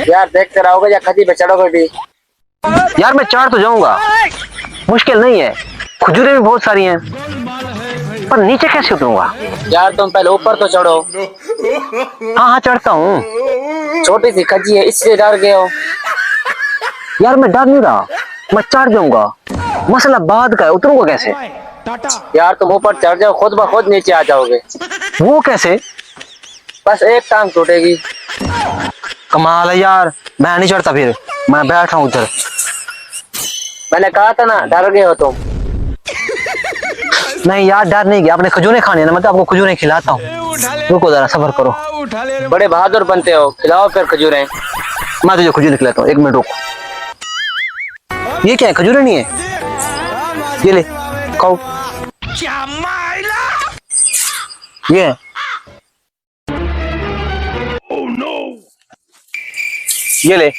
यार देखते रहोगे या खदी पे चढ़ोगे भी? यार मैं चढ़ तो जाऊंगा, मुश्किल नहीं है, खजूरें भी बहुत सारी हैं, पर नीचे कैसे उतरूंगा? यार तुम पहले ऊपर तो चढ़ो। हाँ हाँ चढ़ता हूँ। छोटी सी खजी है इसलिए डर गए हो। यार मैं डर नहीं रहा, मैं चढ़ जाऊंगा, मसला बाद का है, उतरूंगा कैसे? यार तुम ऊपर चढ़ जाओ, खुद ब खुद नीचे आ जाओगे। वो कैसे? बस एक टांग टूटेगी। कमाल है यार, मैं नहीं चढ़ता, फिर मैं बैठा हूँ उधर। मैंने कहा था ना डर गए हो तुम। नहीं यार डर नहीं गया, आपने खजूरें खानी है ना, मैं तो आपको खजूरें खिलाता हूँ, रुको जरा सब्र करो। बड़े बहादुर बनते हो, खिलाओ फिर खजूरें। मैं तुझे खजूरें खिलाता हूँ, एक मिनट रुक। ये क्या है, खजूरें नहीं है? ये ले खाओ। ये है। ये ले।